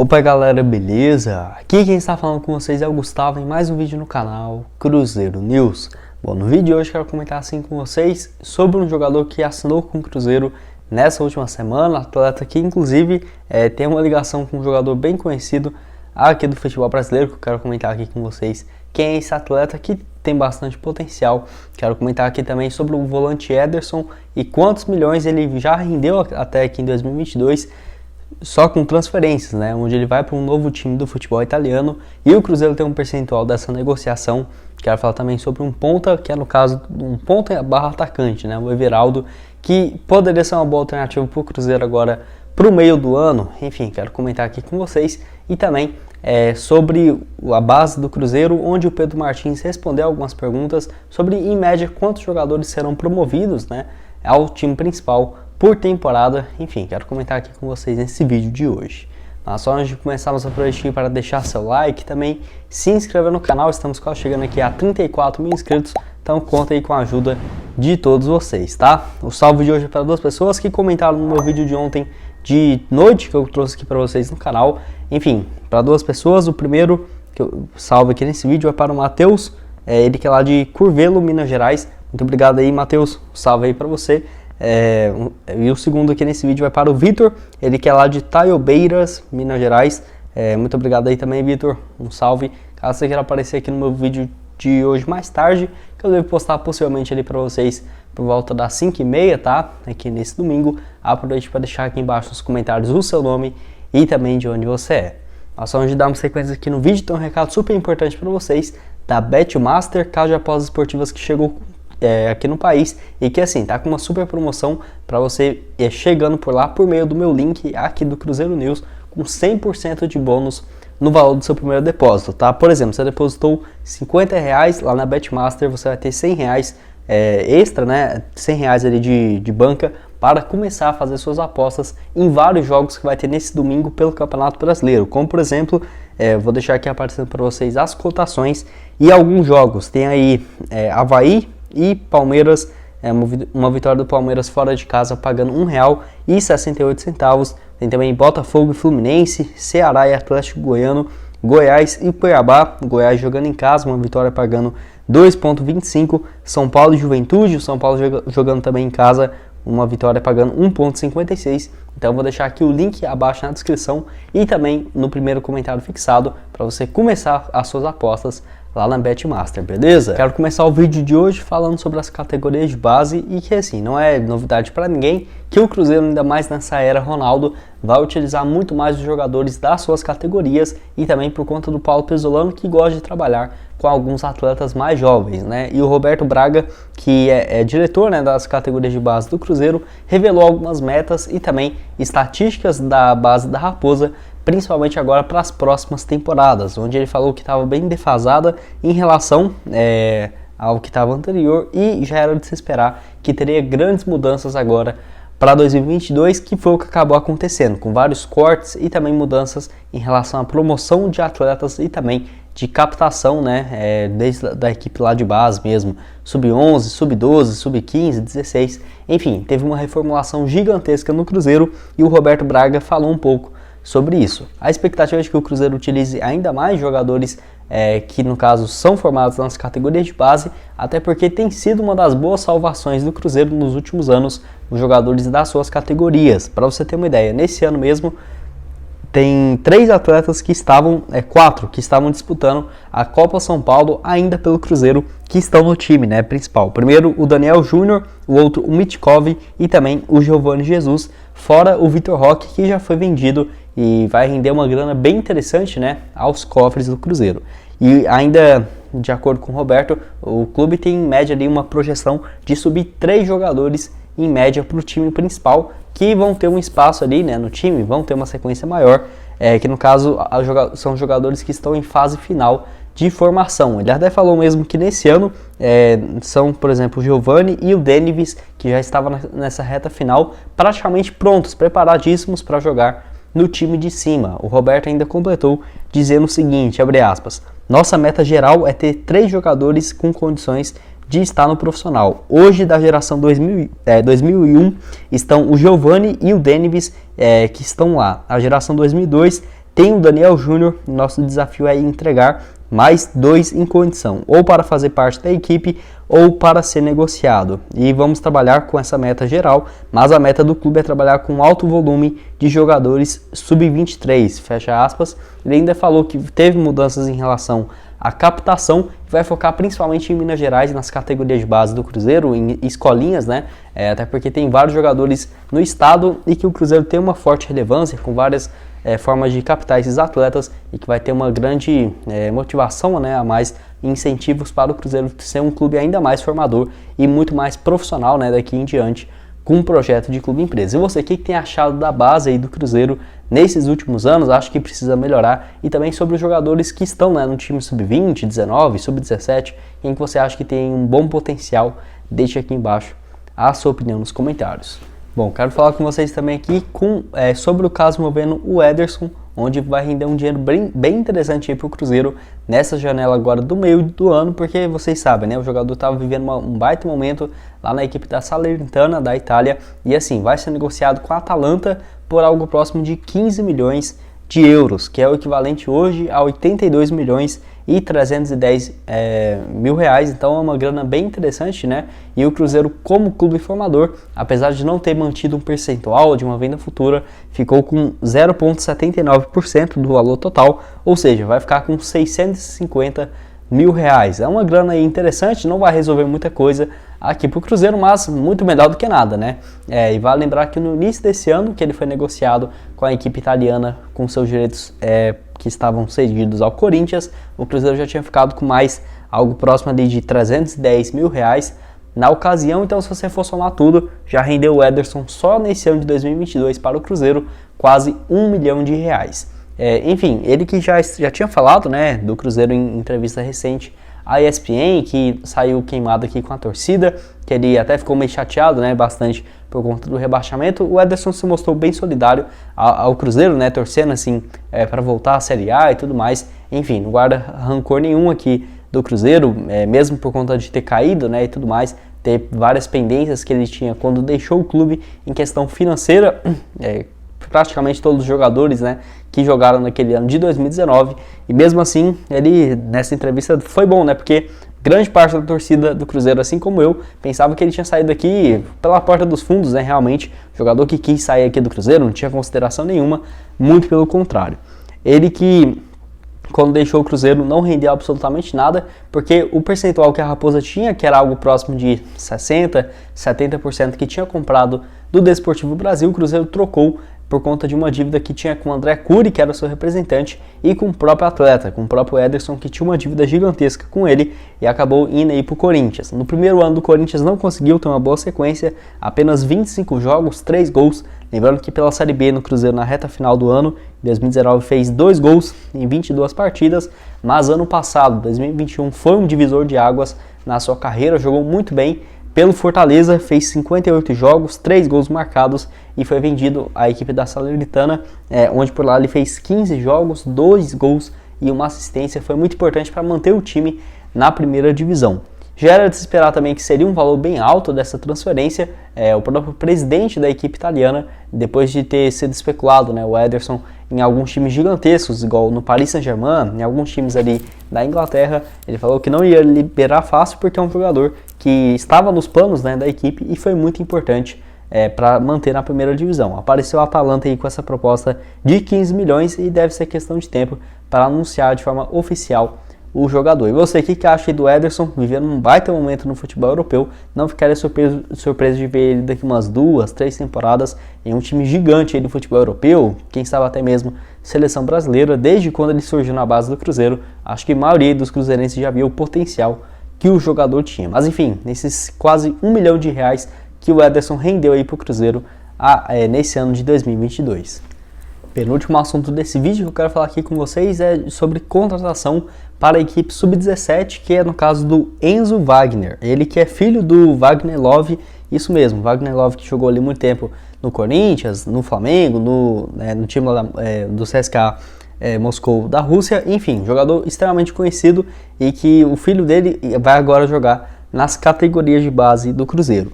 Opa galera, beleza? Aqui quem está falando com vocês é o Gustavo em mais um vídeo no canal Cruzeiro News. Bom, no vídeo de hoje quero comentar assim com vocês sobre um jogador que assinou com o Cruzeiro nessa última semana, atleta que inclusive tem uma ligação com um jogador bem conhecido aqui do futebol brasileiro, que eu quero comentar aqui com vocês quem é esse atleta que tem bastante potencial. Quero comentar aqui também sobre o volante Ederson e quantos milhões ele já rendeu até aqui em 2022, só com transferências, né? Onde ele vai para um novo time do futebol italiano e o Cruzeiro tem um percentual dessa negociação. Quero falar também sobre um ponta, que é no caso um ponta barra atacante, né? O Everaldo, que poderia ser uma boa alternativa para o Cruzeiro agora para o meio do ano. Enfim, quero comentar aqui com vocês e também sobre a base do Cruzeiro, onde o Pedro Martins respondeu algumas perguntas sobre, em média, quantos jogadores serão promovidos, né, ao time principal por temporada. Enfim, quero comentar aqui com vocês nesse vídeo de hoje. Mas só antes de começarmos, aproveite para deixar seu like, também se inscrever no canal. Estamos quase chegando aqui a 34 mil inscritos, então conta aí com a ajuda de todos vocês, tá? O salve de hoje é para duas pessoas que comentaram no meu vídeo de ontem de noite, que eu trouxe aqui para vocês no canal. Enfim, para duas pessoas, o primeiro que eu salvo aqui nesse vídeo é para o Matheus, ele que é lá de Curvelo, Minas Gerais. Muito obrigado aí, Matheus, salve aí para você. E o segundo aqui nesse vídeo vai para o Vitor, ele que é lá de Taiobeiras, Minas Gerais. Muito obrigado aí também, Vitor, um salve. Caso você queira aparecer aqui no meu vídeo de hoje mais tarde, que eu devo postar possivelmente ali para vocês por volta das 5h30, tá? Aqui nesse domingo. Aproveite para deixar aqui embaixo nos comentários o seu nome e também de onde você é. Nós só de dar uma sequência aqui no vídeo, tem um recado super importante para vocês da Betmaster, casa de apostas esportivas que chegou aqui no país e que assim, tá com uma super promoção para você chegando por lá por meio do meu link aqui do Cruzeiro News, com 100% de bônus no valor do seu primeiro depósito, tá? Por exemplo, você depositou R$50 lá na Betmaster, você vai ter R$100 extra, né? R$100 ali de banca para começar a fazer suas apostas em vários jogos que vai ter nesse domingo pelo Campeonato Brasileiro, como por exemplo, vou deixar aqui aparecendo para vocês as cotações e alguns jogos. Tem aí Avaí e Palmeiras, uma vitória do Palmeiras fora de casa pagando R$1,68. Tem também Botafogo e Fluminense, Ceará e Atlético Goiano, Goiás e Cuiabá, Goiás jogando em casa, uma vitória pagando 2,25. São Paulo e Juventude, o São Paulo jogando também em casa, uma vitória pagando 1,56. Então eu vou deixar aqui o link abaixo na descrição e também no primeiro comentário fixado para você começar as suas apostas lá na Betmaster, beleza? Quero começar o vídeo de hoje falando sobre as categorias de base e que assim, não é novidade para ninguém que o Cruzeiro, ainda mais nessa era Ronaldo, vai utilizar muito mais os jogadores das suas categorias e também por conta do Paulo Pezzolano, que gosta de trabalhar com alguns atletas mais jovens, né? E o Roberto Braga, que é diretor, né, das categorias de base do Cruzeiro, revelou algumas metas e também estatísticas da base da Raposa, principalmente agora para as próximas temporadas, onde ele falou que estava bem defasada em relação ao que estava anterior e já era de se esperar que teria grandes mudanças agora para 2022, que foi o que acabou acontecendo, com vários cortes e também mudanças em relação à promoção de atletas e também de captação, né, desde da equipe lá de base mesmo, sub-11, sub-12, sub-15, 16, enfim, teve uma reformulação gigantesca no Cruzeiro e o Roberto Braga falou um pouco sobre isso. A expectativa é de que o Cruzeiro utilize ainda mais jogadores que no caso são formados nas categorias de base, até porque tem sido uma das boas salvações do Cruzeiro nos últimos anos, os jogadores das suas categorias. Para você ter uma ideia, nesse ano mesmo tem 3 atletas que estavam, 4 que estavam disputando a Copa São Paulo ainda pelo Cruzeiro, que estão no time, né, principal. Primeiro o Daniel Júnior, o outro o Mitkov e também o Giovanni Jesus, fora o Vitor Roque, que já foi vendido e vai render uma grana bem interessante, né, aos cofres do Cruzeiro. E ainda, de acordo com o Roberto, o clube tem em média ali uma projeção de subir 3 jogadores em média para o time principal, que vão ter um espaço ali, né, no time, vão ter uma sequência maior, que no caso são jogadores que estão em fase final de formação. Ele até falou mesmo que nesse ano são, por exemplo, o Giovanni e o Denivis, que já estavam nessa reta final, praticamente prontos, preparadíssimos para jogar no time de cima. O Roberto ainda completou dizendo o seguinte, abre aspas, nossa meta geral é ter 3 jogadores com condições de estar no profissional. Hoje, da geração 2001, estão o Giovanni e o Denivis, que estão lá. A geração 2002 tem o Daniel Júnior. Nosso desafio é entregar mais 2 em condição, ou para fazer parte da equipe ou para ser negociado. E vamos trabalhar com essa meta geral, mas a meta do clube é trabalhar com alto volume de jogadores sub-23, fecha aspas. Ele ainda falou que teve mudanças em relação à captação, vai focar principalmente em Minas Gerais, nas categorias de base do Cruzeiro, em escolinhas, né? Até porque tem vários jogadores no estado e que o Cruzeiro tem uma forte relevância, com várias formas de captar esses atletas, e que vai ter uma grande motivação, né, a mais, incentivos para o Cruzeiro ser um clube ainda mais formador e muito mais profissional, né, daqui em diante, com um projeto de clube empresa. E você, o que tem achado da base aí do Cruzeiro nesses últimos anos? Acho que precisa melhorar. E também sobre os jogadores que estão, né, no time sub-20, 19, sub-17, quem que você acha que tem um bom potencial? Deixe aqui embaixo a sua opinião nos comentários. Bom, quero falar com vocês também aqui sobre o caso envolvendo o Ederson, onde vai render um dinheiro bem interessante aí para o Cruzeiro nessa janela agora do meio do ano, porque vocês sabem, né, o jogador estava vivendo um baita momento lá na equipe da Salernitana da Itália, e assim, vai ser negociado com a Atalanta por algo próximo de 15 milhões de euros, que é o equivalente hoje a 82 milhões e 310 mil reais. Então é uma grana bem interessante, né? E o Cruzeiro, como clube formador, apesar de não ter mantido um percentual de uma venda futura, ficou com 0,79% do valor total, ou seja, vai ficar com 650 mil reais. É uma grana aí interessante, não vai resolver muita coisa aqui para o Cruzeiro, mas muito melhor do que nada, né? E vale lembrar que no início desse ano, que ele foi negociado com a equipe italiana, com seus direitos que estavam cedidos ao Corinthians, o Cruzeiro já tinha ficado com mais algo próximo ali de 310 mil reais na ocasião. Então, se você for somar tudo, já rendeu o Ederson só nesse ano de 2022 para o Cruzeiro quase 1 milhão de reais. Enfim, ele que já tinha falado, né, do Cruzeiro em entrevista recente à ESPN, que saiu queimado aqui com a torcida, que ele até ficou meio chateado, né, bastante por conta do rebaixamento. O Ederson se mostrou bem solidário ao Cruzeiro, né, torcendo assim para voltar à Série A e tudo mais. Enfim, não guarda rancor nenhum aqui do Cruzeiro, mesmo por conta de ter caído, né, e tudo mais, ter várias pendências que ele tinha quando deixou o clube em questão financeira. Praticamente todos os jogadores, né, que jogaram naquele ano de 2019, e mesmo assim ele nessa entrevista foi bom, né, porque grande parte da torcida do Cruzeiro, assim como eu, pensava que ele tinha saído aqui pela porta dos fundos, né, realmente, jogador que quis sair aqui do Cruzeiro, não tinha consideração nenhuma, muito pelo contrário. Ele que, quando deixou o Cruzeiro, não rendeu absolutamente nada, porque o percentual que a Raposa tinha, que era algo próximo de 60%, 70% que tinha comprado do Desportivo Brasil, o Cruzeiro trocou por conta de uma dívida que tinha com o André Cury, que era o seu representante, e com o próprio atleta, com o próprio Ederson, que tinha uma dívida gigantesca com ele, e acabou indo aí para o Corinthians. No primeiro ano do Corinthians não conseguiu ter uma boa sequência, apenas 25 jogos, 3 gols, lembrando que pela Série B no Cruzeiro na reta final do ano, em 2019 fez 2 gols em 22 partidas, mas ano passado, 2021, foi um divisor de águas na sua carreira, jogou muito bem pelo Fortaleza, fez 58 jogos, 3 gols marcados e foi vendido à equipe da Salernitana, onde por lá ele fez 15 jogos, 2 gols e uma assistência. Foi muito importante para manter o time na primeira divisão. Já era de se esperar também que seria um valor bem alto dessa transferência. O próprio presidente da equipe italiana, depois de ter sido especulado, né, o Ederson, em alguns times gigantescos, igual no Paris Saint-Germain, em alguns times ali da Inglaterra, ele falou que não ia liberar fácil porque é um jogador que estava nos planos, né, da equipe e foi muito importante para manter na primeira divisão. Apareceu a Atalanta aí com essa proposta de 15 milhões e deve ser questão de tempo para anunciar de forma oficial o jogador. E você, o que acha aí do Ederson, vivendo um baita momento no futebol europeu? Não ficaria surpreso de ver ele daqui umas 2, 3 temporadas em um time gigante aí do futebol europeu, quem sabe até mesmo seleção brasileira. Desde quando ele surgiu na base do Cruzeiro, acho que a maioria dos cruzeirenses já viu o potencial que o jogador tinha. Mas enfim, nesses quase 1 milhão de reais que o Ederson rendeu aí para o Cruzeiro nesse ano de 2022. Penúltimo assunto desse vídeo que eu quero falar aqui com vocês é sobre contratação para a equipe sub-17, que é no caso do Enzo Wagner. Ele que é filho do Wagner Love, isso mesmo, Wagner Love que jogou ali muito tempo no Corinthians, no Flamengo, no time lá do CSKA Moscou da Rússia, enfim, jogador extremamente conhecido e que o filho dele vai agora jogar nas categorias de base do Cruzeiro.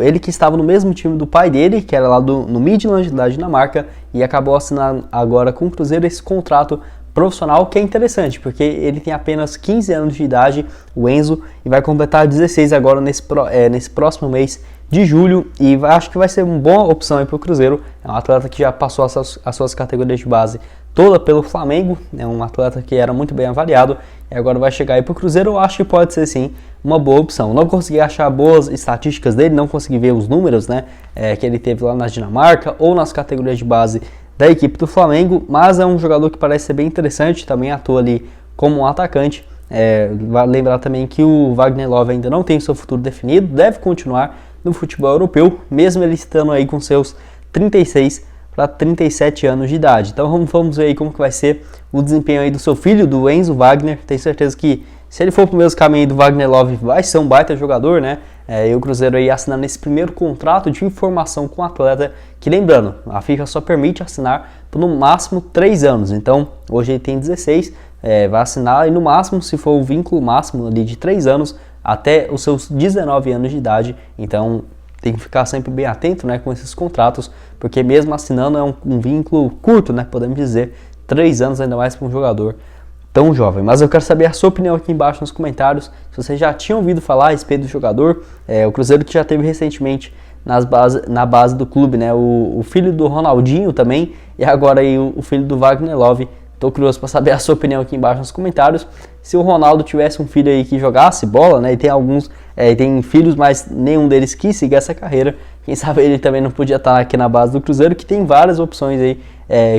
ele que estava no mesmo time do pai dele, que era lá no Midland, da Dinamarca, e acabou assinando agora com o Cruzeiro esse contrato profissional, que é interessante, porque ele tem apenas 15 anos de idade, o Enzo, e vai completar 16 agora nesse próximo mês de julho, e acho que vai ser uma boa opção aí para o Cruzeiro. É um atleta que já passou as suas categorias de base toda pelo Flamengo, é um atleta que era muito bem avaliado, e agora vai chegar aí para o Cruzeiro. Eu acho que pode ser sim uma boa opção. Não consegui achar boas estatísticas dele, não consegui ver os números, né, que ele teve lá na Dinamarca ou nas categorias de base da equipe do Flamengo, mas é um jogador que parece ser bem interessante, também atua ali como um atacante. Vale lembrar também que o Wagner Love ainda não tem seu futuro definido, deve continuar no futebol europeu, mesmo ele estando aí com seus 36 para 37 anos de idade. Então vamos ver aí como que vai ser o desempenho aí do seu filho, do Enzo Wagner. Tenho certeza que se ele for pro mesmo caminho do Wagner Love, vai ser um baita jogador, né? E o Cruzeiro aí assinando esse primeiro contrato de informação com o atleta, que lembrando, a FIFA só permite assinar por no máximo 3 anos. Então, hoje ele tem 16, vai assinar e no máximo, se for o vínculo máximo ali de 3 anos, até os seus 19 anos de idade. Então, tem que ficar sempre bem atento, né, com esses contratos, porque mesmo assinando é um vínculo curto, né, podemos dizer, 3 anos ainda mais para um jogador tão jovem. Mas eu quero saber a sua opinião aqui embaixo nos comentários, se você já tinha ouvido falar a respeito do jogador. O Cruzeiro que já teve recentemente na base do clube, né, o filho do Ronaldinho também, e agora aí o filho do Wagner Love. Tô curioso para saber a sua opinião aqui embaixo nos comentários. Se o Ronaldo tivesse um filho aí que jogasse bola, né, e tem alguns, tem filhos, mas nenhum deles quis seguir essa carreira, quem sabe ele também não podia estar aqui na base do Cruzeiro, que tem várias opções aí,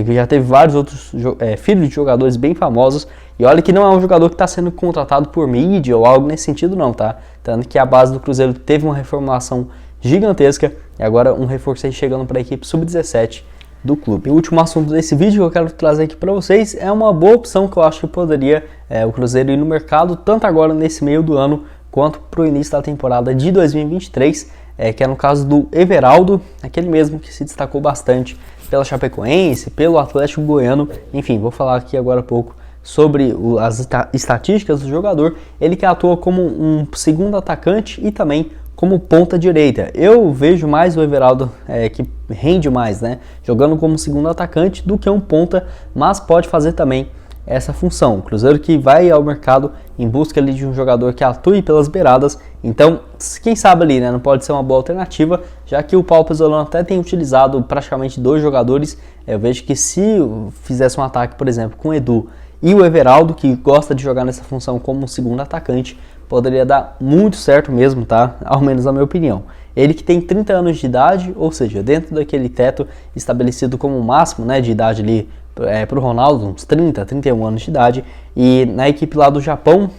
que já teve vários outros filhos de jogadores bem famosos. E olha que não é um jogador que está sendo contratado por mídia ou algo nesse sentido não, tá? Tanto que a base do Cruzeiro teve uma reformulação gigantesca e agora um reforço aí chegando para a equipe sub-17 do clube. O último assunto desse vídeo que eu quero trazer aqui para vocês é uma boa opção que eu acho que poderia o Cruzeiro ir no mercado, tanto agora nesse meio do ano, quanto para o início da temporada de 2023, que é no caso do Everaldo, aquele mesmo que se destacou bastante pela Chapecoense, pelo Atlético Goiano. Enfim, vou falar aqui agora há pouco sobre as estatísticas do jogador. Ele que atua como um segundo atacante e também como ponta direita. Eu vejo mais o Everaldo que rende mais, né, jogando como segundo atacante do que um ponta, mas pode fazer também essa função. O Cruzeiro que vai ao mercado em busca ali de um jogador que atue pelas beiradas, então quem sabe ali, né, não pode ser uma boa alternativa, já que o Paulo Pezzolano até tem utilizado praticamente 2 jogadores. Eu vejo que se fizesse um ataque, por exemplo, com o Edu e o Everaldo, que gosta de jogar nessa função como segundo atacante, poderia dar muito certo mesmo, tá? Ao menos na minha opinião. Ele que tem 30 anos de idade, ou seja, dentro daquele teto estabelecido como o máximo, né, de idade ali para o Ronaldo, uns 30, 31 anos de idade, e na equipe lá do Japão,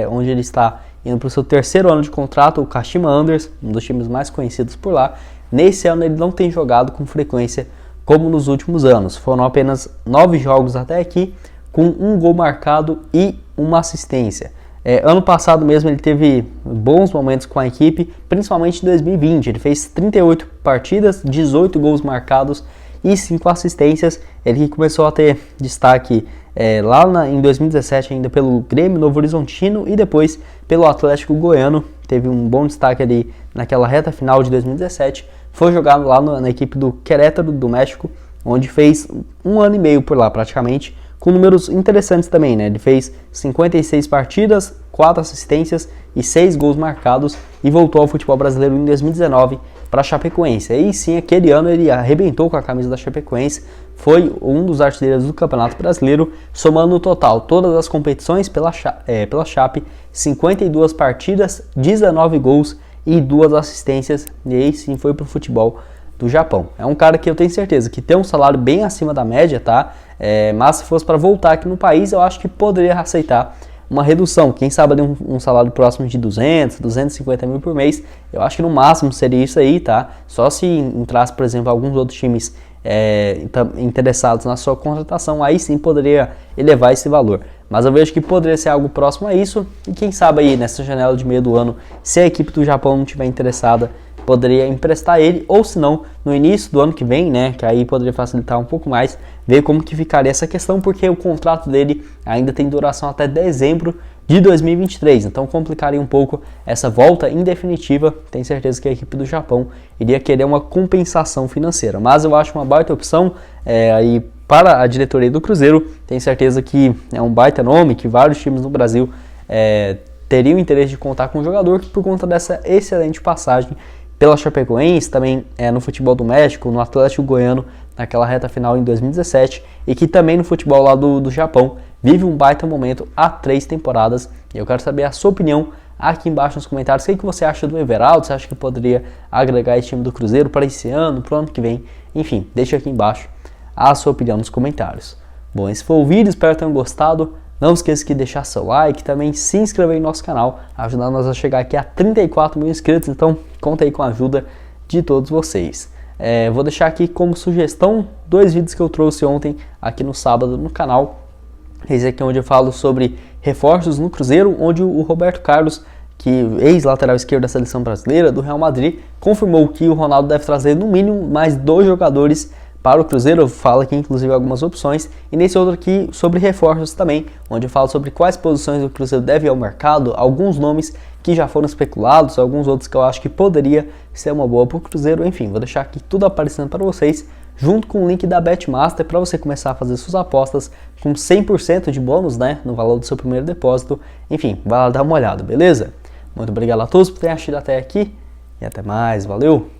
onde ele está indo para o seu 3º ano de contrato, o Kashima Antlers, um dos times mais conhecidos por lá. Nesse ano ele não tem jogado com frequência como nos últimos anos. Foram apenas 9 jogos até aqui, com 1 gol marcado e 1 assistência. Ano passado mesmo ele teve bons momentos com a equipe, principalmente em 2020. Ele fez 38 partidas, 18 gols marcados e 5 assistências. Ele começou a ter destaque em 2017 ainda pelo Grêmio Novo Horizontino e depois pelo Atlético Goiano. Teve um bom destaque ali naquela reta final de 2017. Foi jogado lá na equipe do Querétaro do México, onde fez 1 ano e meio por lá praticamente, com números interessantes também, né? Ele fez 56 partidas, 4 assistências e 6 gols marcados e voltou ao futebol brasileiro em 2019 para a Chapecoense. Aí sim, aquele ano ele arrebentou com a camisa da Chapecoense, foi um dos artilheiros do Campeonato Brasileiro, somando no total todas as competições pela Chape, 52 partidas, 19 gols e 2 assistências, e aí sim foi para o futebol do Japão. É um cara que eu tenho certeza que tem um salário bem acima da média, tá? Mas se fosse para voltar aqui no país, eu acho que poderia aceitar uma redução. Quem sabe ali um salário próximo de 200, 250 mil por mês. Eu acho que no máximo seria isso aí, tá? Só se entrasse, por exemplo, alguns outros times interessados na sua contratação, aí sim poderia elevar esse valor. Mas eu vejo que poderia ser algo próximo a isso. E quem sabe aí nessa janela de meio do ano, se a equipe do Japão não estiver interessada, poderia emprestar ele, ou se não, no início do ano que vem, né, que aí poderia facilitar um pouco mais, ver como que ficaria essa questão, porque o contrato dele ainda tem duração até dezembro de 2023, então complicaria um pouco essa volta em definitiva. Tenho certeza que a equipe do Japão iria querer uma compensação financeira, mas eu acho uma baita opção aí para a diretoria do Cruzeiro. Tenho certeza que é um baita nome, que vários times no Brasil teriam interesse de contar com o jogador, por conta dessa excelente passagem pela Chapecoense, também no futebol do México, no Atlético Goiano, naquela reta final em 2017, e que também no futebol lá do Japão vive um baita momento há 3 temporadas. E eu quero saber a sua opinião aqui embaixo nos comentários. O que você acha do Everaldo? Você acha que poderia agregar esse time do Cruzeiro para esse ano, para o ano que vem? Enfim, deixa aqui embaixo a sua opinião nos comentários. Bom, esse foi o vídeo, espero que tenham gostado. Não esqueça de deixar seu like, também se inscrever em nosso canal, ajudando nós a chegar aqui a 34 mil inscritos, então conta aí com a ajuda de todos vocês. Vou deixar aqui como sugestão 2 vídeos que eu trouxe ontem aqui no sábado no canal. Esse aqui é onde eu falo sobre reforços no Cruzeiro, onde o Roberto Carlos, que ex-lateral esquerdo da seleção brasileira do Real Madrid, confirmou que o Ronaldo deve trazer no mínimo mais 2 jogadores para o Cruzeiro. Eu falo aqui inclusive algumas opções, e nesse outro aqui sobre reforços também, onde eu falo sobre quais posições o Cruzeiro deve ir ao mercado, alguns nomes que já foram especulados, alguns outros que eu acho que poderia ser uma boa para o Cruzeiro. Enfim, vou deixar aqui tudo aparecendo para vocês, junto com o link da Betmaster, para você começar a fazer suas apostas com 100% de bônus, né, no valor do seu primeiro depósito. Enfim, vai lá dar uma olhada, beleza? Muito obrigado a todos por terem assistido até aqui, e até mais, valeu!